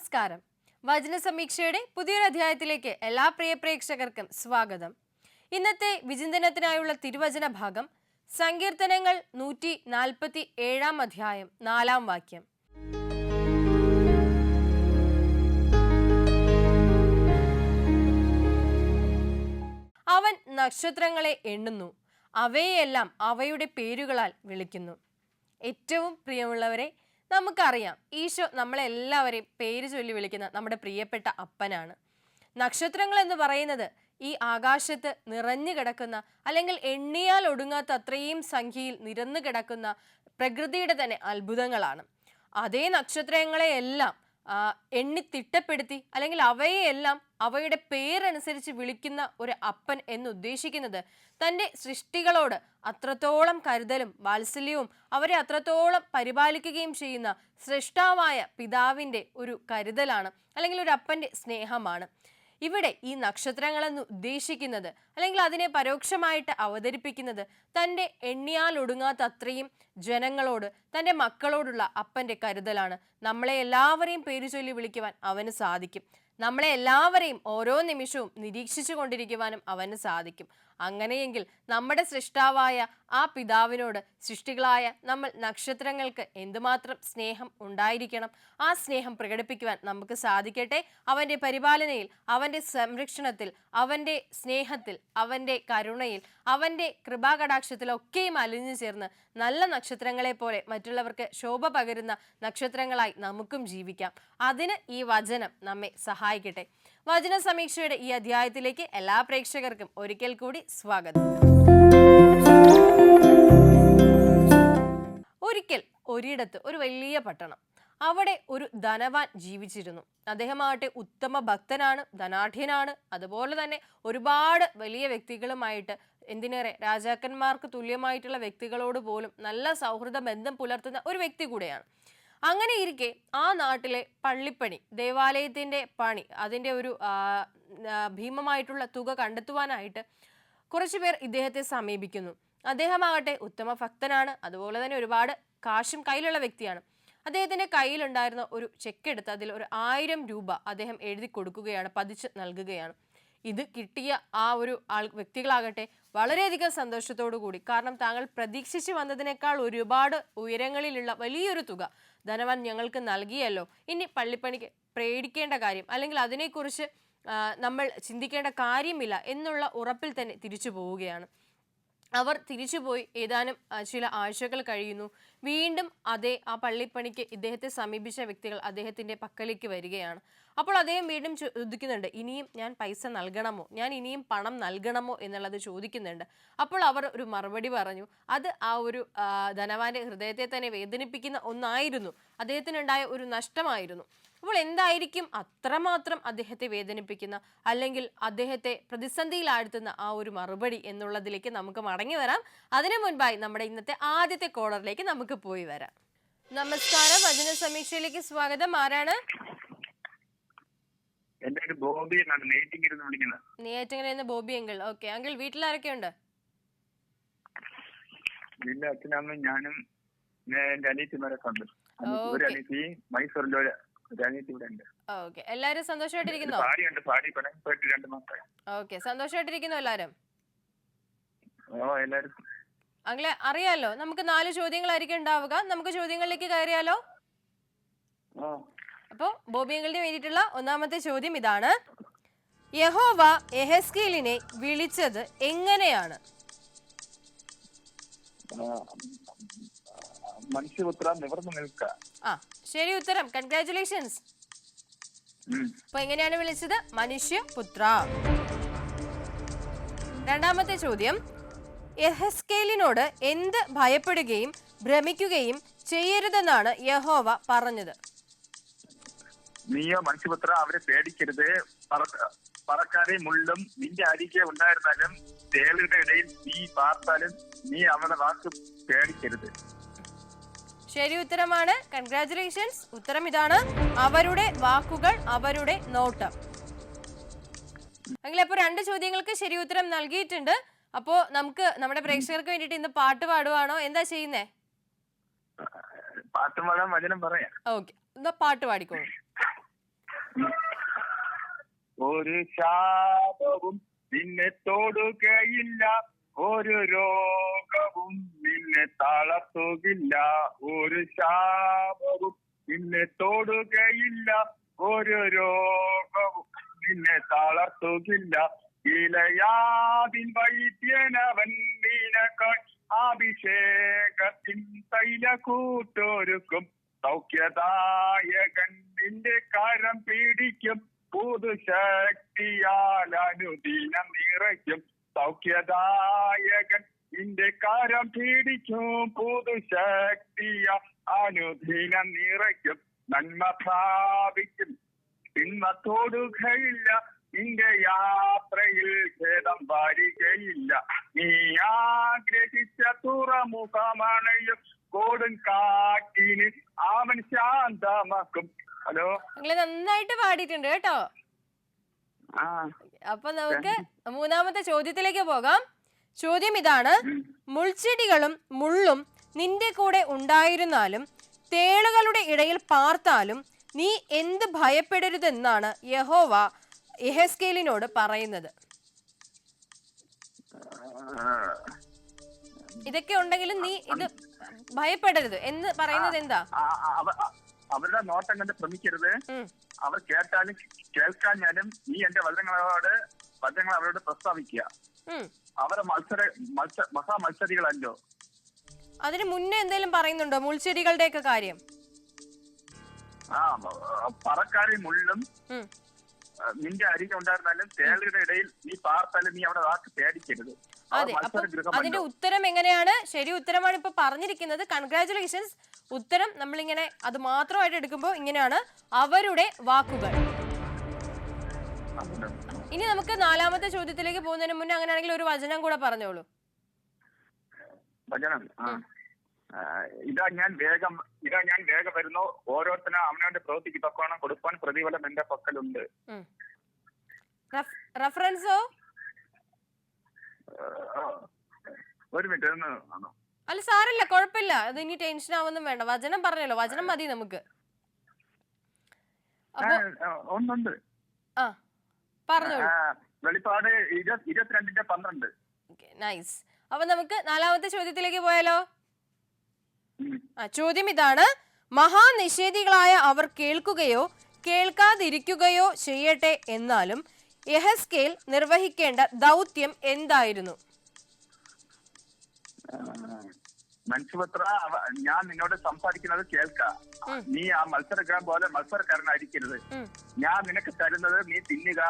നമസ്കാരം. വചന സമീക്ഷയുടെ പുതിയൊരു അധ്യായത്തിലേക്ക് എല്ലാ പ്രിയ പ്രേക്ഷകർക്കും സ്വാഗതം. ഇന്നത്തെ വിചിന്തനത്തിനായുള്ള തിരുവചന ഭാഗം സങ്കീർത്തനങ്ങൾ 147 അധ്യായം 4 വാക്യം. അവൻ നക്ഷത്രങ്ങളെ എണ്ണുന്നു, അവയെല്ലാം അവയുടെ പേരുകളാൽ വിളിക്കുന്നു. ഏറ്റവും പ്രിയമുള്ളവരെ, നമുക്കറിയാം ഈശോ നമ്മളെല്ലാവരെയും പേര് ചൊല്ലി വിളിക്കുന്ന നമ്മുടെ പ്രിയപ്പെട്ട അപ്പനാണ്. നക്ഷത്രങ്ങൾ എന്ന് പറയുന്നത് ഈ ആകാശത്ത് നിറഞ്ഞു കിടക്കുന്ന, അല്ലെങ്കിൽ എണ്ണിയാൽ ഒടുങ്ങാത്ത അത്രയും സംഖ്യയിൽ നിരന്നു കിടക്കുന്ന പ്രകൃതിയുടെ തന്നെ അത്ഭുതങ്ങളാണ്. അതേ നക്ഷത്രങ്ങളെയെല്ലാം എണ്ണി തിട്ടപ്പെടുത്തി, അല്ലെങ്കിൽ അവയെല്ലാം അവയുടെ പേരനുസരിച്ച് വിളിക്കുന്ന ഒരു അപ്പൻ എന്നുദ്ദേശിക്കുന്നത് തൻ്റെ സൃഷ്ടികളോട് അത്രത്തോളം കരുതലും വാത്സല്യവും അവരെ അത്രത്തോളം പരിപാലിക്കുകയും ചെയ്യുന്ന സൃഷ്ടാവായ പിതാവിൻ്റെ ഒരു കരുതലാണ്, അല്ലെങ്കിൽ ഒരു അപ്പൻ്റെ സ്നേഹമാണ്. ഇവിടെ ഈ നക്ഷത്രങ്ങളെന്ന് ഉദ്ദേശിക്കുന്നത്, അല്ലെങ്കിൽ അതിനെ പരോക്ഷമായിട്ട് അവതരിപ്പിക്കുന്നത് തൻ്റെ എണ്ണിയാൽ ഒടുങ്ങാത്ത അത്രയും ജനങ്ങളോട്, തൻ്റെ മക്കളോടുള്ള അപ്പൻ്റെ കരുതലാണ്. നമ്മളെ എല്ലാവരെയും പേര് ചൊല്ലി വിളിക്കുവാൻ അവന് സാധിക്കും. നമ്മളെ എല്ലാവരെയും ഓരോ നിമിഷവും നിരീക്ഷിച്ചു കൊണ്ടിരിക്കുവാനും അവന് സാധിക്കും. അങ്ങനെയെങ്കിൽ നമ്മുടെ സൃഷ്ടാവായ ആ പിതാവിനോട് സൃഷ്ടികളായ നമ്മൾ നക്ഷത്രങ്ങൾക്ക് എന്തുമാത്രം സ്നേഹം ഉണ്ടായിരിക്കണം. ആ സ്നേഹം പ്രകടിപ്പിക്കുവാൻ നമുക്ക് സാധിക്കട്ടെ. അവൻ്റെ പരിപാലനയിൽ, അവൻ്റെ സംരക്ഷണത്തിൽ, അവൻ്റെ സ്നേഹത്തിൽ, അവൻ്റെ കരുണയിൽ, അവൻ്റെ കൃപാകടാക്ഷത്തിലൊക്കെയും അലിഞ്ഞു ചേർന്ന് നല്ല നക്ഷത്രങ്ങളെ പോലെ മറ്റുള്ളവർക്ക് ശോഭ പകരുന്ന നക്ഷത്രങ്ങളായി നമുക്കും ജീവിക്കാം. അതിന് ഈ വചനം നമ്മെ സഹായിക്കട്ടെ. വചന സമീക്ഷയുടെ ഈ അധ്യായത്തിലേക്ക് എല്ലാ പ്രേക്ഷകർക്കും ഒരിക്കൽ കൂടി സ്വാഗതം. ഒരിക്കൽ ഒരിടത്ത് ഒരു വലിയ പട്ടണം, അവിടെ ഒരു ധനവാൻ ജീവിച്ചിരുന്നു. അദ്ദേഹമാകട്ടെ ഉത്തമ ഭക്തനാണ്, ധനാഢ്യനാണ്. അതുപോലെ തന്നെ ഒരുപാട് വലിയ വ്യക്തികളുമായിട്ട്, എന്തിനേറെ രാജാക്കന്മാർക്ക് തുല്യമായിട്ടുള്ള വ്യക്തികളോട് പോലും നല്ല സൗഹൃദ ബന്ധം പുലർത്തുന്ന ഒരു വ്യക്തി കൂടെയാണ്. അങ്ങനെ ഇരിക്കെ ആ നാട്ടിലെ പള്ളിപ്പണി, ദേവാലയത്തിൻ്റെ പണി, അതിൻ്റെ ഒരു ഭീമമായിട്ടുള്ള തുക കണ്ടെത്തുവാനായിട്ട് കുറച്ചു പേർ ഇദ്ദേഹത്തെ സമീപിക്കുന്നു. അദ്ദേഹമാകട്ടെ ഉത്തമ ഭക്തനാണ്, അതുപോലെ തന്നെ ഒരുപാട് കാശും കയ്യിലുള്ള വ്യക്തിയാണ്. അദ്ദേഹത്തിൻ്റെ കയ്യിലുണ്ടായിരുന്ന ഒരു ചെക്ക് എടുത്ത് അതിൽ ഒരു 1000 രൂപ അദ്ദേഹം എഴുതി കൊടുക്കുകയാണ്, പതിച്ച് നൽകുകയാണ്. ഇത് കിട്ടിയ ആ ഒരു വ്യക്തികളാകട്ടെ വളരെയധികം സന്തോഷത്തോടു കൂടി, കാരണം താങ്കൾ പ്രതീക്ഷിച്ച് വന്നതിനേക്കാൾ ഒരുപാട് ഉയരങ്ങളിലുള്ള വലിയൊരു തുക ധനവാൻ ഞങ്ങൾക്ക് നൽകിയല്ലോ, ഇനി പള്ളിപ്പണിക്ക് പേടിക്കേണ്ട കാര്യം, അല്ലെങ്കിൽ അതിനെക്കുറിച്ച് നമ്മൾ ചിന്തിക്കേണ്ട കാര്യമില്ല എന്നുള്ള ഉറപ്പിൽ തന്നെ തിരിച്ചു പോവുകയാണ്. അവർ തിരിച്ചുപോയി ഏതാനും ചില ആഴ്ചകൾ കഴിയുന്നു. വീണ്ടും ആ പള്ളിപ്പണിക്ക് ഇദ്ദേഹത്തെ സമീപിച്ച വ്യക്തികൾ അദ്ദേഹത്തിൻ്റെ പക്കലേക്ക് വരികയാണ്. അപ്പോൾ അദ്ദേഹം വീണ്ടും ചോദിക്കുന്നുണ്ട്, ഇനിയും ഞാൻ പൈസ നൽകണമോ, ഞാൻ ഇനിയും പണം നൽകണമോ എന്നുള്ളത് ചോദിക്കുന്നുണ്ട്. അപ്പോൾ അവർ ഒരു മറുപടി പറഞ്ഞു. അത് ആ ഒരു ധനവാന്റെ ഹൃദയത്തെ തന്നെ വേദനിപ്പിക്കുന്ന ഒന്നായിരുന്നു, അദ്ദേഹത്തിനുണ്ടായ ഒരു നഷ്ടമായിരുന്നു. അപ്പോൾ എന്തായിരിക്കും അത്രമാത്രം അദ്ദേഹത്തെ വേദനിപ്പിക്കുന്ന, അല്ലെങ്കിൽ അദ്ദേഹത്തെ പ്രതിസന്ധിയിലാഴ്ത്തുന്ന ആ ഒരു മറുപടി എന്നുള്ളതിലേക്ക് നമുക്ക് മടങ്ങി വരാം. അതിനു മുൻപായി നമ്മുടെ ഇന്നത്തെ ആദ്യത്തെ കോളറിലേക്ക് നമുക്ക് പോയി വരാം. നമസ്കാരം, വചന സമീക്ഷയിലേക്ക് സ്വാഗതം. ആരാണ്? നെയ്യാറ്റിങ്കരയിൽ നിന്ന് ബോബി അങ്കിൾ. ഓക്കെ അങ്കിൾ, വീട്ടിലാരൊക്കെ ഉണ്ട്? അച്ഛനമ്മ, ഞാനും എന്റെ അനിയത്തിമാരൊക്കെ ഉണ്ട്. ഒരു അനിയത്തി മൈസൂരിലൊരു ഓക്കെ, എല്ലാരും സന്തോഷമായിട്ടിരിക്കുന്നോ? ഓക്കെ, സന്തോഷമായിട്ടിരിക്കുന്നു എല്ലാരും? അങ്ങളെ അറിയാലോ, നമുക്ക് 4 ചോദ്യങ്ങളായിരിക്കും ഉണ്ടാവുക. നമുക്ക് ചോദ്യങ്ങളിലേക്ക് കയറിയാലോ? അപ്പോ ബോബി അങ്കിളിന് വേണ്ടിയിട്ടുള്ള ഒന്നാമത്തെ ചോദ്യം ഇതാണ്: യഹോവ യെഹെസ്കേലിനെ വിളിച്ചത് എങ്ങനെയാണ്? മനുഷ്യപുത്ര നിവർന്നു നിൽക്ക. ശരി ഉത്തരം, കൺഗ്രാറ്റുലേഷൻസ്. അപ്പൊ എങ്ങനെയാണ് വിളിച്ചത്? മനുഷ്യപുത്ര. രണ്ടാമത്തെ ചോദ്യം: യെഹെസ്കേലിനോട് എന്ത് ഭയപ്പെടുകയും ഭ്രമിക്കുകയും ചെയ്യരുതെന്നാണ് യഹോവ പറഞ്ഞത്? നീയോ മനുഷ്യപുത്ര അവരെ പേടിക്കരുത്. പറക്കാരെ മുള്ളും നിന്റെ അരികെ ഉണ്ടായിരുന്നാലും തേളുടെ ഇടയിൽ നീ പാർത്താലും നീ അവരുടെ വാക്ക് പേടിക്കരുത്. ശരി ഉത്തരമാണ്, കൺഗ്രാറ്റുലേഷൻസ്. ഉത്തരം ഇതാണ്: അവരുടെ വാക്കുകൾ, അവരുടെ നോട്ടം. അങ്ങനെ അപ്പോൾ 2 ചോദ്യങ്ങൾക്ക് ശരി ഉത്തരം നൽകിയിട്ടുണ്ട്. അപ്പോ നമുക്ക് നമ്മുടെ പ്രേക്ഷകർക്ക് വേണ്ടിയിട്ട് ഇന്ന് പാട്ട് പാടുവാണോ, എന്താ ചെയ്യുന്നേ? പാട്ട് പാടാൻ വചനം പറയാം. ഓക്കെ, എന്നാ പാട്ട് പാടിക്കോളൂ. ഒരു ശാപവും നിന്നെ തൊടുകയില്ല, ഒരു രോഗവും നിന്നെ തളർത്തുകില്ല. ഒരു ശാപവും നിന്നെ തൊടുകയില്ല, ഒരു രോഗവും നിന്നെ തളർത്തുകില്ല. ഇലയാതിൻ വൈദ്യനവൻ നിനക്കായി അഭിഷേകത്തിൻ തൈല കൂട്ടൊരുക്കും. സൗഖ്യദായകൻ നിന്റെ കരം പിടിക്കും, പുതുശക്തിയാൽ അനുദിനം നിറയ്ക്കും. സൗഖ്യദായകൻ നിന്റെ കരം പിടിക്കും, പുതുശക്തിയാൽ അനുദിനം നിറയ്ക്കും. നന്മ പ്രാപിക്കും, തിന്മ തൊടുകയില്ല, നിന്റെ യാത്രയിൽ ഖേദം വരികയില്ല. നീ ആഗ്രഹിച്ച തുറമുഖമണയും, കൊടും കാറ്റിന് അവൻ ശാന്തമാക്കും. ഹലോ, നന്നായിട്ട് പാടിയിട്ടുണ്ട് കേട്ടോ. അപ്പൊ നമുക്ക് മൂന്നാമത്തെ ചോദ്യത്തിലേക്ക് പോകാം. ചോദ്യം ഇതാണ്: മുൾച്ചെടികളും മുള്ളും നിന്റെ കൂടെ ഉണ്ടായിരുന്നാലും തേളുകളുടെ ഇടയിൽ പാർത്താലും നീ എന്ത് ഭയപ്പെടരുതെന്നാണ് യഹോവ യെഹെസ്കേലിനോട് പറയുന്നത്? ഇതൊക്കെ ഉണ്ടെങ്കിലും നീ ഇത് ഭയപ്പെടരുത് എന്ന് പറയുന്നത് എന്താ? അവരുടെ നോട്ടം കണ്ട് ഭ്രമിക്കരുത്, അവർ കേട്ടാലും കേൾക്കാഞ്ഞാലും നീ എന്റെ വചനങ്ങൾ അവരോട് പ്രസ്താവിക്കുക. അവരെ മഹാമത്സരികളല്ലോ. അതിന് മുന്നേ എന്തെങ്കിലും പറയുന്നുണ്ടോ മുൾച്ചെടികളുടെ ഒക്കെ കാര്യം? പറക്കാരി മുള്ളും നിന്റെ അരികെ ഉണ്ടായിരുന്നാലും തേളുകളുടെ ഇടയിൽ നീ പാർത്താലും നീ അവിടെ വാക്ക് പേടിക്കരുത്. അതെ, അതിന്റെ ഉത്തരം എങ്ങനെയാണ്? ശരി ഉത്തരമാണ് ഇപ്പൊ പറഞ്ഞിരിക്കുന്നത്. കൺഗ്രാറ്റുലേഷൻസ്. ഉത്തരം നമ്മളിങ്ങനെ അത് മാത്രമായിട്ട് എടുക്കുമ്പോൾ ഇങ്ങനെയാണ്: അവരുടെ വാക്കുകൾ. ഇനി നമുക്ക് നാലാമത്തെ ചോദ്യത്തിലേക്ക് പോകുന്നതിന് മുന്നേ അങ്ങനെയാണെങ്കിൽ ഒരു വചനം കൂടെ പറഞ്ഞോളൂ. വചനം ഇതാ ഞാൻ വേഗം വരുന്നു, ഓരോരുത്തരും അവനവന്റെ പ്രവൃത്തിക്ക് തക്കവണ്ണം കൊടുപ്പാൻ പ്രതിഫലം എന്റെ പക്കലുണ്ട്. റഫറൻസോ? ഒരു മിനിറ്റ്. അല്ല സാരല്ല, കുഴപ്പമില്ല. അത് ഇനി ടെൻഷൻ ആവൊന്നും വേണ്ട. വചനം പറഞ്ഞല്ലോ, വചനം മതി നമുക്ക്. ഒന്നുണ്ട്. വെളിപ്പാട് 22:12. നൈസ്. അപ്പൊ നമുക്ക് നാലാമത്തെ ചോദ്യത്തിലേക്ക് പോയാലോ? ചോദ്യം ഇതാണ്: മഹാനിഷേധികളായ അവർ കേൾക്കുകയോ കേൾക്കാതിരിക്കുകയോ ചെയ്യട്ടെ, എന്നാലും യെഹെസ്കേൽ നിർവഹിക്കേണ്ട ദൗത്യം എന്തായിരുന്നു? മനുഷ്യപുത്ര, ഞാൻ നിന്നോട് സംസാരിക്കുന്നത് കേൾക്ക. നീ ആ മത്സരക്കാരൻ പോലെ മത്സരക്കാരനായിരിക്കരുത്. ഞാൻ നിനക്ക് തരുന്നത് നീ തിന്നുക,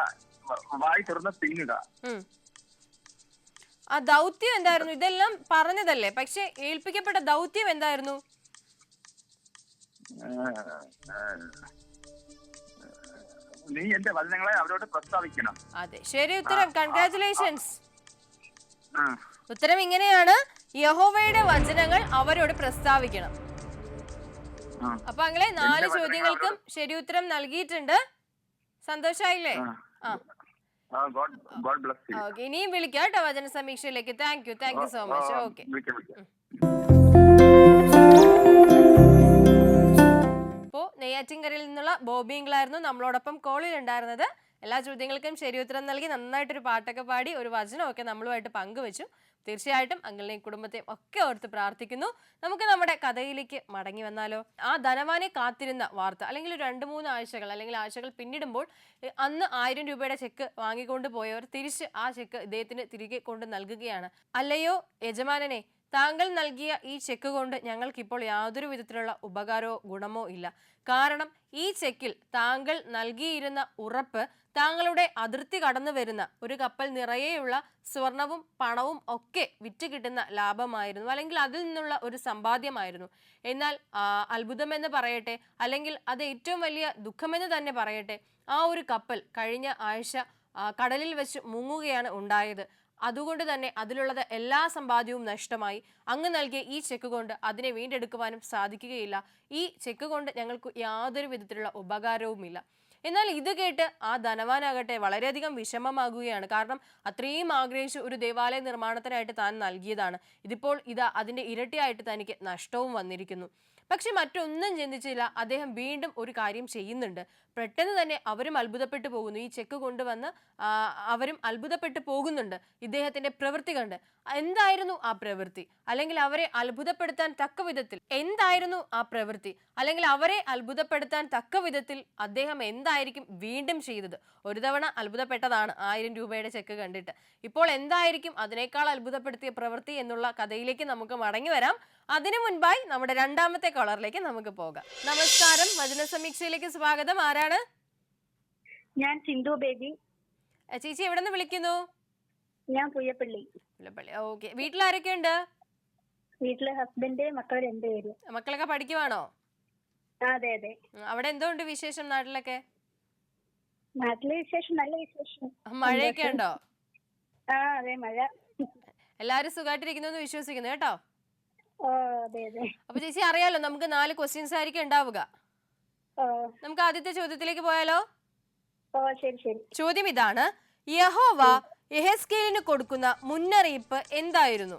വായി തുറന്ന് തിന്നുക. ആ ദൗത്യം എന്തായിരുന്നു? ഇതെല്ലാം പറഞ്ഞതല്ലേ, പക്ഷെ ഏൽപ്പിക്കപ്പെട്ട ദൗത്യം എന്തായിരുന്നു? നീ എന്റെ വചനങ്ങളെ അവരോട് പ്രസ്താവിക്കണം. അതെ, ശരി ഉത്തരം. കൺഗ്രാറ്റുലേഷൻസ്. ഉത്തരം ഇങ്ങനെയാണ്: യഹോവയുടെ വചനങ്ങൾ അവരോട് പ്രസ്താവിക്കണം. അപ്പൊ അങ്ങനെ 4 ചോദ്യങ്ങൾക്കും ശരി ഉത്തരം നൽകിയിട്ടുണ്ട്. സന്തോഷായില്ലേ? ഇനിയും വിളിക്കാം കേട്ടോ വചന സമീക്ഷയിലേക്ക്. Thank you so much. Okay. ഇപ്പോ നെയ്യാറ്റിൻകരയിൽ നിന്നുള്ള ബോബിങ്ങളായിരുന്നു നമ്മളോടൊപ്പം കോളിൽ ഉണ്ടായിരുന്നത്. എല്ലാ ചോദ്യങ്ങൾക്കും ശരി ഉത്തരം നൽകി നന്നായിട്ടൊരു പാട്ടൊക്കെ പാടി ഒരു വചനമൊക്കെ നമ്മളുമായിട്ട് പങ്കുവെച്ചു. തീർച്ചയായിട്ടും അങ്കിളിനെയും കുടുംബത്തെയും ഒക്കെ ഓർത്ത് പ്രാർത്ഥിക്കുന്നു. നമുക്ക് നമ്മുടെ കഥയിലേക്ക് മടങ്ങി വന്നാലോ? ആ ധനവാനെ കാത്തിരുന്ന വാർത്ത, അല്ലെങ്കിൽ 2-3 ആഴ്ചകൾ അല്ലെങ്കിൽ ആഴ്ചകൾ പിന്നിടുമ്പോൾ അന്ന് 1000 രൂപയുടെ ചെക്ക് വാങ്ങിക്കൊണ്ട് പോയവർ തിരിച്ച് ആ ചെക്ക് ഇദ്ദേഹത്തിന് തിരികെ കൊണ്ട് നൽകുകയാണ്. അല്ലയോ യജമാനനെ, താങ്കൾ നൽകിയ ഈ ചെക്ക് കൊണ്ട് ഞങ്ങൾക്കിപ്പോൾ യാതൊരു വിധത്തിലുള്ള ഉപകാരമോ ഗുണമോ ഇല്ല. കാരണം ഈ ചെക്കിൽ താങ്കൾ നൽകിയിരുന്ന ഉറപ്പ് താങ്കളുടെ അതിർത്തി കടന്നു വരുന്ന ഒരു കപ്പൽ നിറയെയുള്ള സ്വർണവും പണവും ഒക്കെ വിറ്റ് കിട്ടുന്ന ലാഭമായിരുന്നു, അല്ലെങ്കിൽ അതിൽ നിന്നുള്ള ഒരു സമ്പാദ്യമായിരുന്നു. എന്നാൽ അത്ഭുതമെന്ന് പറയട്ടെ, അല്ലെങ്കിൽ അത് ഏറ്റവും വലിയ ദുഃഖമെന്ന് തന്നെ പറയട്ടെ, ആ ഒരു കപ്പൽ കഴിഞ്ഞ ആഴ്ച കടലിൽ വെച്ച് മുങ്ങുകയാണ് ഉണ്ടായത്. അതുകൊണ്ട് തന്നെ അതിലുള്ളത് എല്ലാ സമ്പാദ്യവും നഷ്ടമായി. അങ്ങ് നൽകിയ ഈ ചെക്ക് കൊണ്ട് അതിനെ വീണ്ടെടുക്കുവാനും സാധിക്കുകയില്ല. ഈ ചെക്ക് കൊണ്ട് ഞങ്ങൾക്ക് യാതൊരു വിധത്തിലുള്ള ഉപകാരവുമില്ല. എന്നാൽ ഇത് കേട്ട് ആ ധനവാനാകട്ടെ വളരെയധികം വിഷമമാകുകയാണ്. കാരണം അത്രയും ആഗ്രഹിച്ച് ഒരു ദേവാലയ നിർമ്മാണത്തിനായിട്ട് താൻ നൽകിയതാണ്. ഇതിപ്പോൾ അതിൻ്റെ ഇരട്ടിയായിട്ട് തനിക്ക് നഷ്ടവും വന്നിരിക്കുന്നു. പക്ഷെ മറ്റൊന്നും ചിന്തിച്ചില്ല. അദ്ദേഹം വീണ്ടും ഒരു കാര്യം ചെയ്യുന്നുണ്ട്. പെട്ടെന്ന് തന്നെ അവരും അത്ഭുതപ്പെട്ടു പോകുന്നു. ഈ ചെക്ക് കൊണ്ടുവന്ന് അവരും അത്ഭുതപ്പെട്ടു പോകുന്നുണ്ട് ഇദ്ദേഹത്തിന്റെ പ്രവൃത്തി കണ്ട്. എന്തായിരുന്നു ആ പ്രവൃത്തി, അല്ലെങ്കിൽ അവരെ അത്ഭുതപ്പെടുത്താൻ തക്ക വിധത്തിൽ എന്തായിരുന്നു ആ പ്രവൃത്തി, അല്ലെങ്കിൽ അവരെ അത്ഭുതപ്പെടുത്താൻ തക്ക വിധത്തിൽ അദ്ദേഹം എന്തായിരിക്കും വീണ്ടും ചെയ്തത്? ഒരു തവണ അത്ഭുതപ്പെട്ടതാണ് 1000 രൂപയുടെ ചെക്ക് കണ്ടിട്ട്. ഇപ്പോൾ എന്തായിരിക്കും അതിനേക്കാൾ അത്ഭുതപ്പെടുത്തിയ പ്രവൃത്തി എന്നുള്ള കഥയിലേക്ക് നമുക്ക് മടങ്ങി വരാം. അതിനു മുൻപായി നമ്മുടെ രണ്ടാമത്തെ കോളറിലേക്ക് നമുക്ക് പോകാം. നമസ്കാരം, വചന സമീക്ഷയിലേക്ക് സ്വാഗതം. ആരാണ്? ഞാൻ സിന്ധു ബേബി. ചേച്ചി എവിടെ നിന്ന് വിളിക്കുന്നു? ഞാൻ പുയ്യപ്പള്ളി. ഓക്കെ. വീട്ടിലാരൊക്കെ ഉണ്ട്? വീട്ടിലെ ഹസ്ബൻഡ്, മക്കൾ 2 പേര്. മക്കളൊക്കെ പഠിക്കുവാണോ? അതെ അതെ. അവിടെ എന്തുകൊണ്ട് വിശേഷം? നാട്ടിലൊക്കെ നാട്ടിലെ വിശേഷം നല്ല വിശേഷം. മഴയൊക്കെ ഉണ്ടോ? അതെ, മഴ. എല്ലാരും സുഖമായിട്ടിരിക്കുന്നു എന്ന് വിശ്വസിക്കുന്നു കേട്ടോ. അതെ അതെ. അപ്പൊ ചേച്ചി അറിയാലോ, നമുക്ക് 4 ക്വസ്റ്റ്യൻസ് ആയിരിക്കും ഉണ്ടാവുക. നമുക്ക് ആദ്യത്തെ ചോദ്യത്തിലേക്ക് പോയാലോ? ശരി ശരി. ചോദ്യം ഇതാണ്: യഹോവ യെഹെസ്കേലിന് കൊടുക്കുന്ന മുന്നറിയിപ്പ് എന്തായിരുന്നു?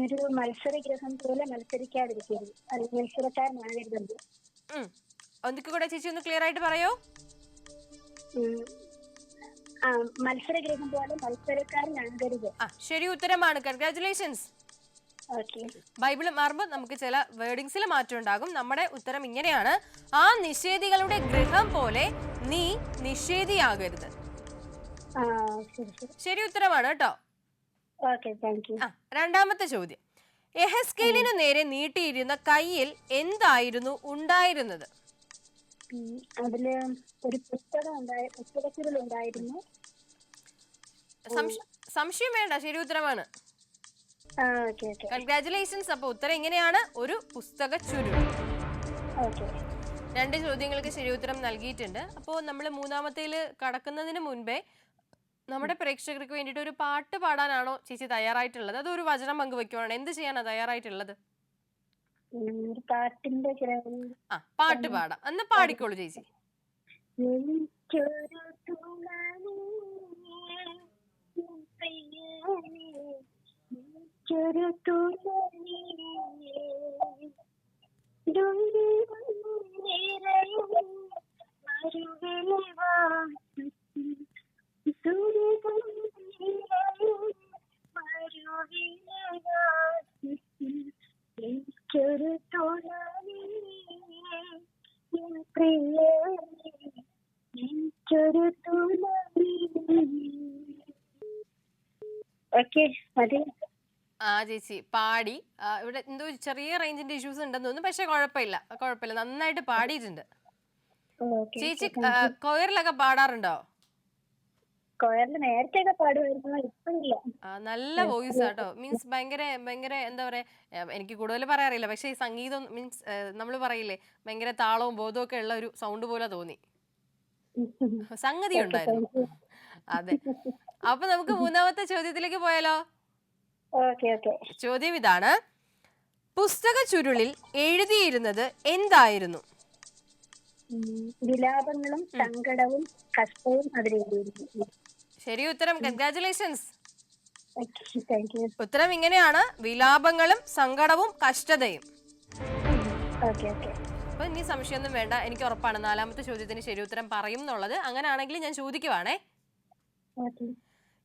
ഒരു മത്സരഗ്രഹം പോലെ മത്സരിക്കാതിരിക്കരുത്, മത്സരക്കാരനാകരുത്. ഒന്നിക്ക് കൂടെ ചേച്ചി ഒന്ന് ക്ലിയർ ആയിട്ട് പറയോ? മത്സരഗ്രഹം പോലെ മത്സരക്കാരനാകരുത്. ശരി ഉത്തരമാണ്. കൺഗ്രാറ്റുലേഷൻസ്. ബൈബിൾ മാറുമ്പോൾ നമുക്ക് ചില വേർഡിങ്സിൽ മാറ്റം ഉണ്ടാകും. നമ്മുടെ ഉത്തരം ഇങ്ങനെയാണ്: ആ നിഷേധികളുടെ ഗൃഹം പോലെ നീ നിഷേധിയാകരുത്. ശരി ഉത്തരമാണ് കേട്ടോ. രണ്ടാമത്തെ ചോദ്യം: യെഹെസ്കേലിനു നേരെ നീട്ടിയിരുന്ന കയ്യിൽ എന്തായിരുന്നു ഉണ്ടായിരുന്നത്? അതില് ഒരു പുസ്തകച്ചുരുൾ ഉണ്ടായിരുന്നു. സംശയം വേണ്ട, ശരി ഉത്തരമാണ്. കൺഗ്രാറ്റുലേഷൻസ്. അപ്പൊ ഉത്തരം ഇങ്ങനെയാണ്: ഒരു പുസ്തക ചുരുൾ. 2 ചോദ്യങ്ങൾക്ക് ശരി ഉത്തരം നൽകിയിട്ടുണ്ട്. അപ്പോൾ നമ്മൾ മൂന്നാമത്തേല് കടക്കുന്നതിന് മുൻപേ നമ്മുടെ പ്രേക്ഷകർക്ക് വേണ്ടിയിട്ട് ഒരു പാട്ട് പാടാനാണോ ചേച്ചി തയ്യാറായിട്ടുള്ളത്? അതൊരു വചനം പങ്കുവെക്കുവാണ്. എന്ത് ചെയ്യാനാ തയ്യാറായിട്ടുള്ളത്? പാട്ട് പാടാം. അന്ന് പാടിക്കോളൂ ചേച്ചി. ചേച്ചി പാടി. ഇവിടെ എന്തോ ചെറിയ റേഞ്ചിന്റെ ഇഷ്യൂസ് ഉണ്ടെന്ന് തോന്നുന്നു. പക്ഷെ കുഴപ്പമില്ല, നന്നായിട്ട് പാടിയിട്ടുണ്ട്. ചേച്ചി കൊയറിലൊക്കെ പാടാറുണ്ടോ? നല്ല വോയിസ് ആട്ടോ. മീൻസ് ഭയങ്കര എന്താ പറയാ, എനിക്ക് കൂടുതൽ പറയാറില്ല. പക്ഷെ ഈ സംഗീതം മീൻസ് നമ്മൾ പറയില്ലേ, ഭയങ്കര താളവും ബോധവും ഒക്കെ ഉള്ള ഒരു സൗണ്ട് പോലെ തോന്നി. സംഗതി ഉണ്ടായിരുന്നു. അതെ. അപ്പൊ നമുക്ക് മൂന്നാമത്തെ ചോദ്യത്തിലേക്ക് പോയാലോ? ചോദ്യം ഇതാണ്: പുസ്തക ചുരുളിൽ എഴുതിയിരുന്നത് എന്തായിരുന്നു? വിലാപങ്ങളും സങ്കടവും കഷ്ടവും അതിലെഴുതിയിരുന്നു. ശരി ഉത്തരം. കൺഗ്രാറ്റുലേഷൻസ്. ഉത്തരം ഇങ്ങനെയാണ്: വിലാപങ്ങളും സങ്കടവും കഷ്ടതയും. അപ്പൊ ഇനി സംശയമൊന്നും വേണ്ട, എനിക്ക് ഉറപ്പാണ് 4ാമത്തെ ചോദ്യത്തിന് ശരി ഉത്തരം പറയും എന്നുള്ളത്. അങ്ങനെയാണെങ്കിൽ ഞാൻ ചോദിക്കുവാണേ: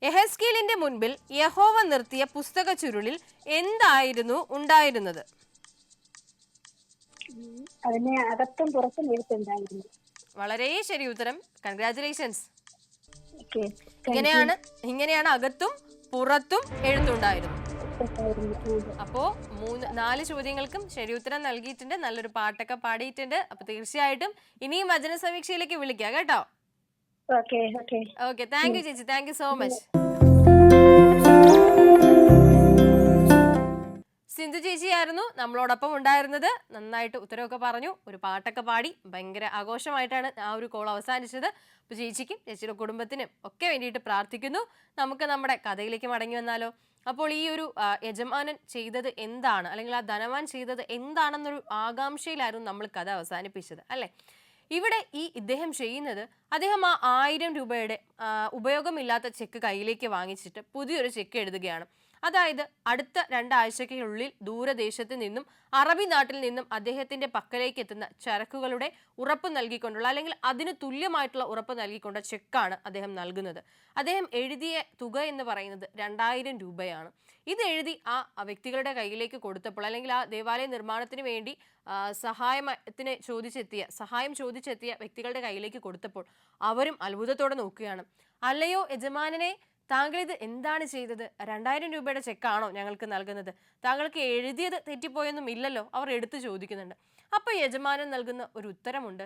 യെഹെസ്കേലിന്റെ മുൻപിൽ യഹോവ നിർത്തിയ പുസ്തക ചുരുളിൽ എന്തായിരുന്നു ഉണ്ടായിരുന്നത്? അകത്തും പുറത്തും എഴുത്തുണ്ടായിരുന്നു. വളരെ ശരി ഉത്തരം. കൺഗ്രാറ്റുലേഷൻസ്. ഇങ്ങനെയാണ് അകത്തും പുറത്തും എഴുത്തുണ്ടായിരുന്നു. അപ്പോ 4 ചോദ്യങ്ങൾക്കും ശരി ഉത്തരം നൽകിയിട്ടുണ്ട്. നല്ലൊരു പാട്ടൊക്കെ പാടിയിട്ടുണ്ട്. അപ്പൊ തീർച്ചയായിട്ടും ഇനിയും വചന സമീക്ഷയിലേക്ക് വിളിക്കാം കേട്ടോ. ഓക്കെ. താങ്ക് യു ചേച്ചി. Thank you so much. Sindhu ചേച്ചിയായിരുന്നു നമ്മളോടൊപ്പം ഉണ്ടായിരുന്നത്. നന്നായിട്ട് ഉത്തരവൊക്കെ പറഞ്ഞു, ഒരു പാട്ടൊക്കെ പാടി. ഭയങ്കര ആഘോഷമായിട്ടാണ് ആ ഒരു കോൾ അവസാനിച്ചത്. അപ്പോൾ ചേച്ചിക്കും ചേച്ചിയുടെ കുടുംബത്തിനും ഒക്കെ വേണ്ടിയിട്ട് പ്രാർത്ഥിക്കുന്നു. നമുക്ക് നമ്മുടെ കഥയിലേക്ക് മടങ്ങി വന്നാലോ? അപ്പോൾ ഈ ഒരു യജമാനൻ ചെയ്തത് എന്താണ്, അല്ലെങ്കിൽ ആ ധനവാൻ ചെയ്തത് എന്താണെന്നൊരു ആകാംക്ഷയിലായിരുന്നു നമ്മൾ കഥ അവസാനിപ്പിച്ചത് അല്ലേ? ഇവിടെ ഇദ്ദേഹം ചെയ്യുന്നത്, അദ്ദേഹം ആ 1000 രൂപയുടെ ഉപയോഗമില്ലാത്ത ചെക്ക് കയ്യിലേക്ക് വാങ്ങിച്ചിട്ട് പുതിയൊരു ചെക്ക് എഴുതുകയാണ്. അതായത് അടുത്ത 2 ആഴ്ചയ്ക്കുള്ളിൽ ദൂരദേശത്ത് നിന്നും അറബി നാട്ടിൽ നിന്നും അദ്ദേഹത്തിന്റെ പക്കലേക്ക് എത്തുന്ന ചരക്കുകളുടെ ഉറപ്പ് നൽകിക്കൊണ്ടുള്ള അല്ലെങ്കിൽ അതിന് തുല്യമായിട്ടുള്ള ഉറപ്പ് നൽകിക്കൊണ്ട ചെക്കാണ് അദ്ദേഹം നൽകുന്നത്. അദ്ദേഹം എഴുതിയ തുക എന്ന് പറയുന്നത് 2000 രൂപയാണ്. ഇത് എഴുതി ആ വ്യക്തികളുടെ കയ്യിലേക്ക് കൊടുത്തപ്പോൾ അല്ലെങ്കിൽ ആ ദേവാലയ നിർമ്മാണത്തിന് വേണ്ടി സഹായം ചോദിച്ചെത്തിയ വ്യക്തികളുടെ കയ്യിലേക്ക് കൊടുത്തപ്പോൾ അവരും അത്ഭുതത്തോടെ നോക്കുകയാണ്. അല്ലയോ യജമാനനെ, താങ്കൾ ഇത് എന്താണ് ചെയ്തത്? 2000 രൂപയുടെ ചെക്കാണോ ഞങ്ങൾക്ക് നൽകുന്നത്? താങ്കൾക്ക് എഴുതിയത് തെറ്റിപ്പോയൊന്നും ഇല്ലല്ലോ, അവർ എടുത്തു ചോദിക്കുന്നുണ്ട്. അപ്പോൾ യജമാനൻ നൽകുന്ന ഒരു ഉത്തരമുണ്ട്.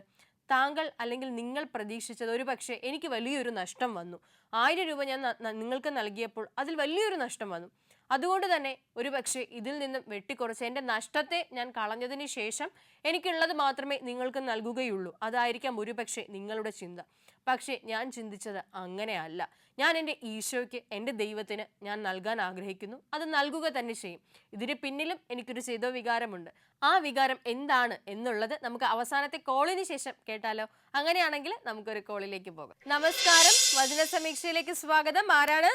താങ്കൾ അല്ലെങ്കിൽ നിങ്ങൾ പ്രതീക്ഷിച്ചത് ഒരു പക്ഷേ എനിക്ക് വലിയൊരു നഷ്ടം വന്നു. 1000 രൂപ ഞാൻ നിങ്ങൾക്ക് നൽകിയപ്പോൾ അതിൽ വലിയൊരു നഷ്ടം വന്നു. അതുകൊണ്ട് തന്നെ ഒരു പക്ഷേ ഇതിൽ നിന്നും വെട്ടിക്കുറച്ച് എൻ്റെ നഷ്ടത്തെ ഞാൻ കളഞ്ഞതിന് ശേഷം എനിക്കുള്ളത് മാത്രമേ നിങ്ങൾക്ക് നൽകുകയുള്ളൂ. അതായിരിക്കാം ഒരു പക്ഷേ നിങ്ങളുടെ ചിന്ത. പക്ഷേ ഞാൻ ചിന്തിച്ചത് അങ്ങനെയല്ല. ഞാൻ എൻ്റെ ഈശോയ്ക്ക്, എൻ്റെ ദൈവത്തിന് ഞാൻ നൽകാൻ ആഗ്രഹിക്കുന്നു. അത് നൽകുക തന്നെ ചെയ്യും. ഇതിന് പിന്നിലും എനിക്കൊരു ചെയ്തോ വികാരമുണ്ട്. ആ വികാരം എന്താണ് എന്നുള്ളത് നമുക്ക് അവസാനത്തെ കോളിന് ശേഷം കേട്ടാലോ? അങ്ങനെയാണെങ്കിൽ നമുക്കൊരു കോളിലേക്ക് പോകാം. നമസ്കാരം, വചന സമീക്ഷയിലേക്ക് സ്വാഗതം. ആരാണ്?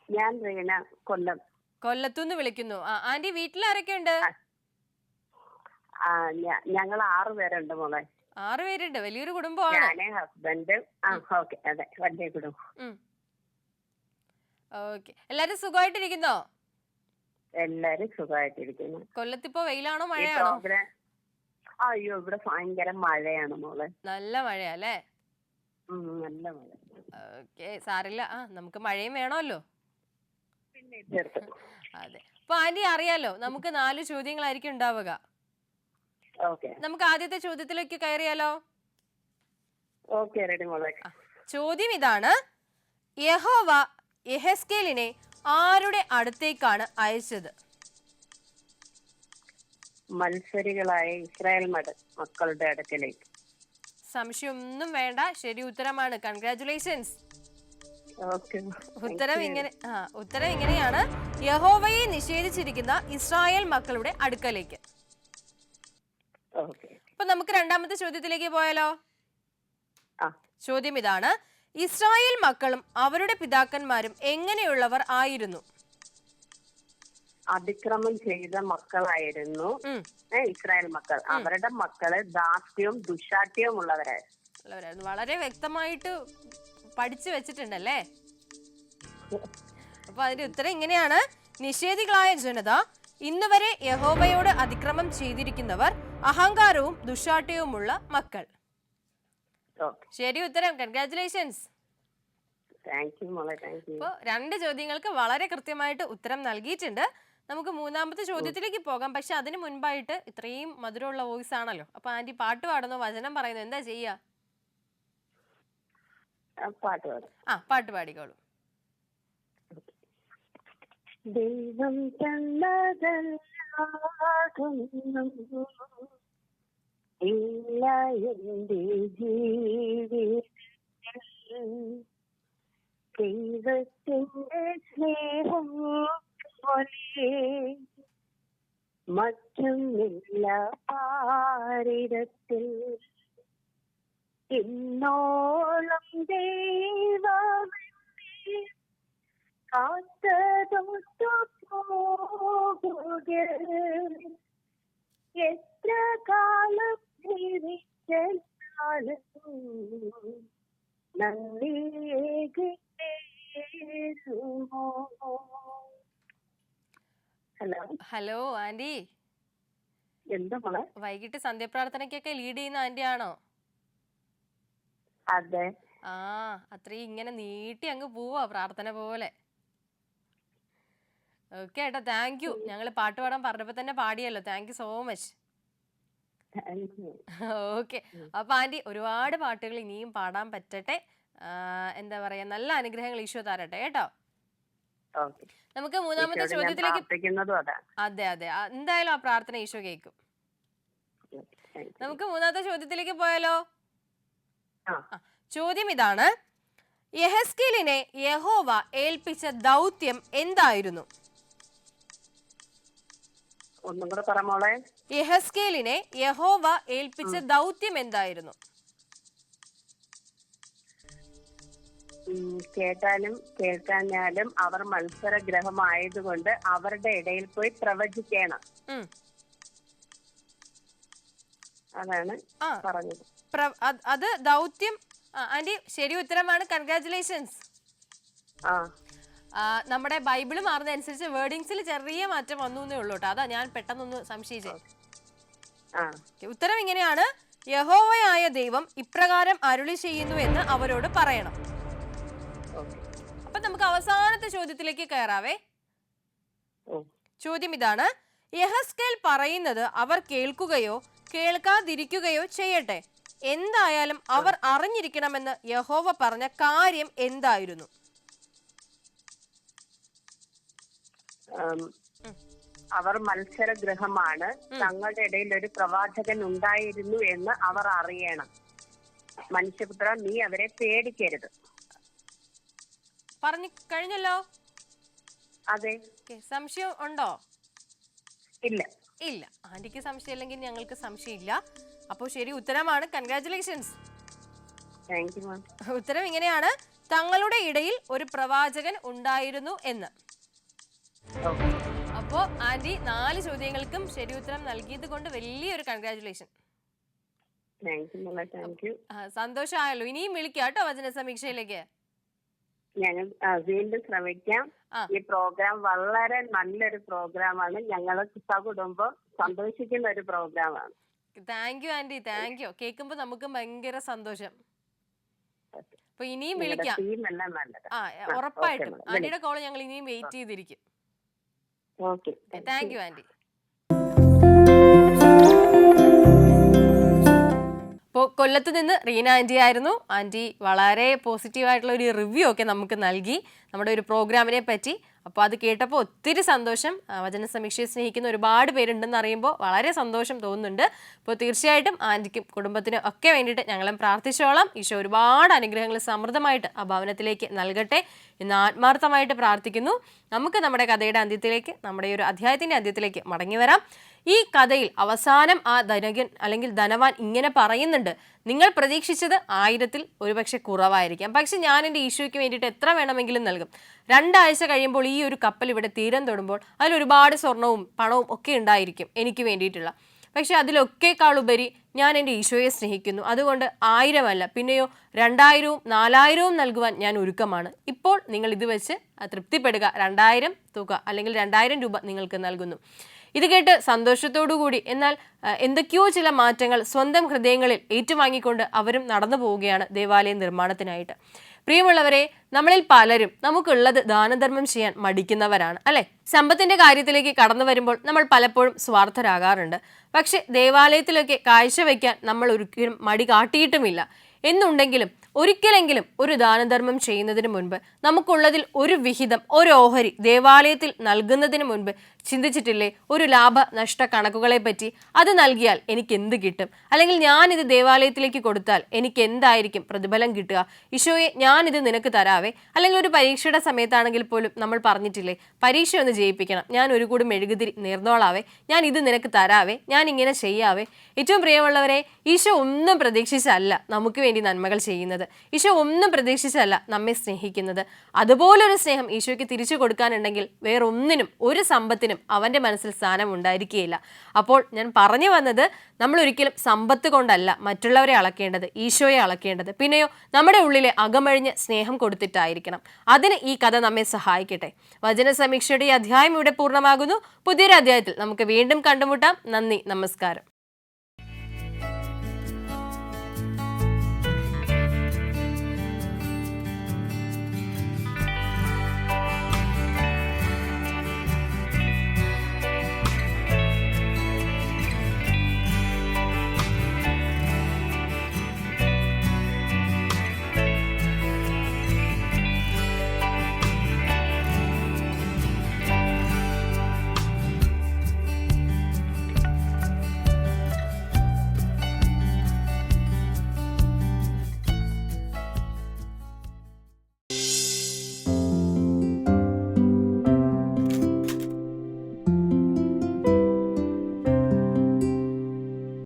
ഞാൻ റീന, കൊല്ലം. കൊല്ലത്തുനിന്ന് വിളിക്കുന്നു. ആന്റി, വീട്ടിലാരൊക്കെ ഉണ്ട്? ഞങ്ങൾ 6 പേരുണ്ട് മോളെ. 6 പേരുണ്ട്, വലിയൊരു കുടുംബമാണ്. ഞാന്, ഹസ്ബൻഡ്. ഓക്കെ, അതെ, വലിയ കുടുംബം. ഓക്കെ, എല്ലാരും സുഖമായിട്ടിരിക്കുന്നോ? എല്ലാരും സുഖമായിട്ടിരിക്കുന്നു. കൊല്ലത്തിപ്പോ വെയിലാണോ മഴയാണോ? അയ്യോ, ഇവിടെ ഭയങ്കര മഴയാണ് മോളെ. നല്ല മഴയല്ലേ? നല്ല മഴ. ഓക്കെ, സാരില്ല. നമുക്ക് മഴയും വേണമല്ലോ. അതെ. അപ്പൊ ആന്റി അറിയാലോ, നമുക്ക് 4 ചോദ്യങ്ങളായിരിക്കും ഉണ്ടാവുക. നമുക്ക് ആദ്യത്തെ ചോദ്യത്തിലേക്ക് കയറിയാലോ? ചോദ്യം ഇതാണ്: യഹോവ യെഹെസ്കേലിനെ ആരുടെ അടുത്തേക്കാണ് അയച്ചത്? മത്സരികളായ ഇസ്രായേൽ മക്കളുടെ അടുക്കലേക്ക്. സംശയമൊന്നും വേണ്ട, ശരി ഉത്തരമാണ്. കൺഗ്രാറ്റുലേഷൻസ്. ഉത്തരം ഇങ്ങനെയാണ്: യഹോവയെ നിഷേധിച്ചിരിക്കുന്ന ഇസ്രായേൽ മക്കളുടെ അടുക്കലേക്ക്. അപ്പൊ നമുക്ക് രണ്ടാമത്തെ ചോദ്യത്തിലേക്ക് പോയാലോ? ചോദ്യം ഇതാണ്: ഇസ്രായേൽ മക്കളും അവരുടെ പിതാക്കന്മാരും എങ്ങനെയുള്ളവർ ആയിരുന്നു? അതിക്രമം ചെയ്ത മക്കളായിരുന്നു ഇസ്രായേൽ മക്കൾ. അവരുടെ മക്കള് ദാസ്യവും ദുശാഠ്യവും ഉള്ളവരായിരുന്നു. വളരെ വ്യക്തമായിട്ട് പഠിച്ചു വെച്ചിട്ടുണ്ടല്ലേ? അപ്പൊ അതിന്റെ ഉത്തരം ഇങ്ങനെയാണ്: നിഷേധികളായ ജനത, ഇന്നുവരെ യഹോവയോട് അതിക്രമം ചെയ്തിരിക്കുന്നവർ, അഹങ്കാരവും ദുശാഠ്യവുമുള്ള മക്കൾ. ശരി ഉത്തരം. കൺഗ്രാറ്റുലേഷൻസ്. അപ്പൊ 2 ചോദ്യങ്ങൾക്ക് വളരെ കൃത്യമായിട്ട് ഉത്തരം നൽകിയിട്ടുണ്ട്. നമുക്ക് മൂന്നാമത്തെ ചോദ്യത്തിലേക്ക് പോകാം. പക്ഷെ അതിന് മുൻപായിട്ട്, ഇത്രയും മധുരമുള്ള വോയിസ് ആണല്ലോ, അപ്പൊ ആന്റി പാട്ട് പാടുന്നു, വചനം പറയുന്നു, എന്താ ചെയ്യാ? പാട്ട് പാടിക്കോളൂ. ദൈവം തന്നതല്ലാതൊന്നും ഇല്ല എന്റെ ജീവിതത്തിൽ. ദൈവത്തിന്റെ സ്നേഹം പോലെ മറ്റൊന്നില്ല പാരിടത്തിൽ. ഇന്നോളം ദൈവമേ കാത്തതൊത്തു പോകുക. എത്ര കാലം ജീവിച്ചാലും ഹലോ ആന്റി, എന്താ മോളെ? വൈകിട്ട് സന്ധ്യപ്രാർത്ഥനയ്ക്കൊക്കെ ലീഡ് ചെയ്യുന്ന ആന്റി ആണോ? അതെ. അത്രയും ഇങ്ങനെ നീട്ടി അങ്ങ് പോവാ പ്രാർത്ഥന പോലെ. ഓക്കെ ഏട്ടാ, താങ്ക് യു. ഞങ്ങൾ പാട്ട് പാടാൻ പറഞ്ഞപ്പോ തന്നെ പാടിയല്ലോ. Thank you so much. Okay, അപ്പൊ ആന്റി ഒരുപാട് പാട്ടുകൾ ഇനിയും പാടാൻ പറ്റട്ടെ. എന്താ പറയാ, നല്ല അനുഗ്രഹങ്ങൾ ഈശോ തരട്ടെ കേട്ടോ. നമുക്ക് മൂന്നാമത്തെ ചോദ്യത്തിലേക്ക്. അതെ അതെ, എന്തായാലും ആ പ്രാർത്ഥന ഈശോ കേൾക്കും. നമുക്ക് മൂന്നാമത്തെ ചോദ്യത്തിലേക്ക് പോയാലോ? ചോദ്യം ഇതാണ്: യെഹെസ്കേലിനെ യഹോവ ഏൽപ്പിച്ച ദൗത്യം എന്തായിരുന്നു? ഒന്നും കൂടെ പറ മോളെ. യെഹെസ്കേലിനെ യഹോവ ഏൽപ്പിച്ച ദൗത്യം എന്തായിരുന്നു? കേട്ടാലും കേൾക്കാഞ്ഞാലും അവർ മത്സരഗ്രഹമായതുകൊണ്ട് അവരുടെ ഇടയിൽ പോയി പ്രവചിക്കണം. ഉം. അതാണ് ആ. പറഞ്ഞത്. അത് ദൗത്യം. ആന്റി ശരി ഉത്തരമാണ്. കൺഗ്രാറ്റുലേഷൻസ്. ആ നമ്മുടെ ബൈബിള് മാറുന്നതനുസരിച്ച് വേർഡിങ്സിൽ ചെറിയ മാറ്റം വന്നു എന്നേ ഉള്ളൂ കേട്ടോ. അതാ ഞാൻ പെട്ടെന്നൊന്ന് സംശയിച്ചേ. ഉത്തരം ഇങ്ങനെയാണ്: യഹോവയായ ദൈവം ഇപ്രകാരം അരുളി ചെയ്യുന്നു എന്ന് അവരോട് പറയണം. അപ്പൊ നമുക്ക് അവസാനത്തെ ചോദ്യത്തിലേക്ക് കയറാവേ. ചോദ്യം ഇതാണ്: യെഹെസ്കേൽ പറയുന്നത് അവർ കേൾക്കുകയോ കേൾക്കാതിരിക്കുകയോ ചെയ്യട്ടെ, എന്തായാലും അവർ അറിഞ്ഞിരിക്കണമെന്ന് യഹോവ പറഞ്ഞ കാര്യം എന്തായിരുന്നു? അവർ മത്സരഗ്രഹമാണ്, തങ്ങളുടെ ഇടയിൽ ഒരു പ്രവാചകൻ ഉണ്ടായിരുന്നു എന്ന് അവർ അറിയണം. മനുഷ്യപുത്ര, നീ അവരെ പേടിക്കരുത്. പറഞ്ഞു കഴിഞ്ഞല്ലോ. അതെ. സംശയം ഉണ്ടോ? ഇല്ല. ഇല്ല. ആന്റിക്ക് സംശയം ഇല്ലെങ്കിൽ ഞങ്ങൾക്ക് സംശയമില്ല. അപ്പോൾ ശരി ഉത്തരമാണ്. കൺഗ്രാറ്റുലേഷൻസ്. Thank you. ഉത്തരം ഇങ്ങനെയാണ്: തങ്ങളുടെ ഇടയിൽ ഒരു പ്രവാചകൻ ഉണ്ടായിരുന്നു എന്ന്. അപ്പോ ആന്റി 4 ചോദ്യങ്ങൾക്കും ശരി ഉത്തരം നൽകിയത് കൊണ്ട് വലിയൊരു കൺഗ്രാറ്റുലേഷൻ. സന്തോഷമായല്ലോ. ഇനിയും വിളിക്കാം കേട്ടോ വചന സമീക്ഷയിലേക്ക്. ഞങ്ങൾ വീണ്ടും ശ്രമിക്കാം. ഈ പ്രോഗ്രാം വളരെ നല്ലൊരു പ്രോഗ്രാമാണ്. ഞങ്ങൾ സകുടുംബം സന്തോഷിക്കുന്ന ഒരു പ്രോഗ്രാമാണ്. Thank you aunty, thank you. കേൾക്കുമ്പോ നമുക്ക് ഭയങ്കര സന്തോഷം. അപ്പൊ ഇനിയും വിളിക്കാം. ഉറപ്പായിട്ടും ആന്റിയുടെ കോള് ഞങ്ങൾ ഇനിയും വെയിറ്റ് ചെയ്തിരിക്കും. Thank you aunty. ഇപ്പോൾ കൊല്ലത്ത് നിന്ന് റീന ആൻറ്റി ആയിരുന്നു. ആൻറ്റി വളരെ പോസിറ്റീവായിട്ടുള്ള ഒരു റിവ്യൂ ഒക്കെ നമുക്ക് നൽകി നമ്മുടെ ഒരു പ്രോഗ്രാമിനെ പറ്റി. അപ്പോൾ അത് കേട്ടപ്പോൾ ഒത്തിരി സന്തോഷം. വചന സമീക്ഷയെ സ്നേഹിക്കുന്ന ഒരുപാട് പേരുണ്ടെന്ന് അറിയുമ്പോൾ വളരെ സന്തോഷം തോന്നുന്നുണ്ട്. അപ്പോൾ തീർച്ചയായിട്ടും ആൻറ്റിക്കും കുടുംബത്തിനും ഒക്കെ വേണ്ടിയിട്ട് ഞങ്ങളും പ്രാർത്ഥിച്ചോളാം. ഈശോ ഒരുപാട് അനുഗ്രഹങ്ങൾ സമൃദ്ധമായിട്ട് ആ ഭവനത്തിലേക്ക് നൽകട്ടെ എന്ന് ആത്മാർത്ഥമായിട്ട് പ്രാർത്ഥിക്കുന്നു. നമുക്ക് നമ്മുടെ കഥയുടെ അന്ത്യത്തിലേക്ക്, നമ്മുടെ ഒരു അധ്യായത്തിൻ്റെ അന്ത്യത്തിലേക്ക് മടങ്ങി വരാം. ഈ കഥയിൽ അവസാനം ആ ധനികൻ അല്ലെങ്കിൽ ധനവാൻ ഇങ്ങനെ പറയുന്നുണ്ട്: നിങ്ങൾ പ്രതീക്ഷിച്ചത് 1000-ൽ ഒരുപക്ഷെ കുറവായിരിക്കാം, പക്ഷെ ഞാൻ എൻ്റെ ഈശോയ്ക്ക് വേണ്ടിയിട്ട് എത്ര വേണമെങ്കിലും നൽകും. 2 ആഴ്ച കഴിയുമ്പോൾ ഈ ഒരു കപ്പൽ ഇവിടെ തീരം തൊടുമ്പോൾ അതിൽ ഒരുപാട് സ്വർണവും പണവും ഒക്കെ ഉണ്ടായിരിക്കും എനിക്ക് വേണ്ടിയിട്ടുള്ള. പക്ഷെ അതിലൊക്കെക്കാളുപരി ഞാൻ എൻ്റെ ഈശോയെ സ്നേഹിക്കുന്നു. അതുകൊണ്ട് 1000 അല്ല, പിന്നെയോ 2000-ഉം 4000-ഉം നൽകുവാൻ ഞാൻ ഒരുക്കമാണ്. ഇപ്പോൾ നിങ്ങൾ ഇത് വെച്ച് തൃപ്തിപ്പെടുക. 2000 തുക അല്ലെങ്കിൽ 2000 രൂപ നിങ്ങൾക്ക് നൽകുന്നു. ഇത് കേട്ട് സന്തോഷത്തോടുകൂടി എന്നാൽ എന്തൊക്കെയോ ചില മാറ്റങ്ങൾ സ്വന്തം ഹൃദയങ്ങളിൽ ഏറ്റുവാങ്ങിക്കൊണ്ട് അവരും നടന്നു പോവുകയാണ് ദേവാലയ നിർമ്മാണത്തിനായിട്ട്. പ്രിയമുള്ളവരെ, നമ്മളിൽ പലരും നമുക്കുള്ളത് ദാനധർമ്മം ചെയ്യാൻ മടിക്കുന്നവരാണ്, അല്ലെ? സമ്പത്തിന്റെ കാര്യത്തിലേക്ക് കടന്നു വരുമ്പോൾ നമ്മൾ പലപ്പോഴും സ്വാർത്ഥരാകാറുണ്ട്. പക്ഷെ ദേവാലയത്തിലൊക്കെ കാഴ്ചവെക്കാൻ നമ്മൾ ഒരിക്കലും മടി കാട്ടിയിട്ടുമില്ല. എന്നുണ്ടെങ്കിലും ഒരിക്കലെങ്കിലും ഒരു ദാനധർമ്മം ചെയ്യുന്നതിന് മുൻപ് നമുക്കുള്ളതിൽ ഒരു വിഹിതം, ഒരു ഓഹരി ദേവാലയത്തിൽ നൽകുന്നതിന് മുൻപ് ചിന്തിച്ചിട്ടില്ലേ ഒരു ലാഭ നഷ്ട കണക്കുകളെ പറ്റി? അത് നൽകിയാൽ എനിക്ക് എന്ത് കിട്ടും, അല്ലെങ്കിൽ ഞാനിത് ദേവാലയത്തിലേക്ക് കൊടുത്താൽ എനിക്ക് എന്തായിരിക്കും പ്രതിഫലം കിട്ടുക? ഈശോയെ, ഞാനിത് നിനക്ക് തരാവേ. അല്ലെങ്കിൽ ഒരു പരീക്ഷയുടെ സമയത്താണെങ്കിൽ പോലും നമ്മൾ പറഞ്ഞിട്ടില്ലേ, പരീക്ഷ ഒന്ന് ജയിപ്പിക്കണം, ഞാൻ ഒരു കൂടി മെഴുകുതിരി നേർന്നോളാവേ, ഞാൻ ഇത് നിനക്ക് തരാവേ, ഞാൻ ഇങ്ങനെ ചെയ്യാവേ. ഏറ്റവും പ്രിയമുള്ളവരെ, ഈശോ ഒന്നും പ്രതീക്ഷിച്ചല്ല നമുക്ക് വേണ്ടി നന്മകൾ ചെയ്യുന്നത്. ഈശോ ഒന്നും പ്രതീക്ഷിച്ചല്ല നമ്മെ സ്നേഹിക്കുന്നത്. അതുപോലൊരു സ്നേഹം ഈശോയ്ക്ക് തിരിച്ചു കൊടുക്കാനുണ്ടെങ്കിൽ വേറൊന്നിനും, ഒരു സമ്പത്തിനും അവന്റെ മനസ്സിൽ സ്ഥാനം ഉണ്ടായിരിക്കുകയില്ല. അപ്പോൾ ഞാൻ പറഞ്ഞു വന്നത്, നമ്മൾ ഒരിക്കലും സമ്പത്ത് കൊണ്ടല്ല മറ്റുള്ളവരെ അളക്കേണ്ടത്, ഈശോയെ അളക്കേണ്ടത്. പിന്നെയോ നമ്മുടെ ഉള്ളിലെ അകമഴിഞ്ഞ് സ്നേഹം കൊടുത്തിട്ടായിരിക്കണം. അതിന് ഈ കഥ നമ്മെ സഹായിക്കട്ടെ. വചന സമീക്ഷയുടെ ഈ അധ്യായം ഇവിടെ പൂർണ്ണമാകുന്നു. പുതിയൊരു അധ്യായത്തിൽ നമുക്ക് വീണ്ടും കണ്ടുമുട്ടാം. നന്ദി, നമസ്കാരം.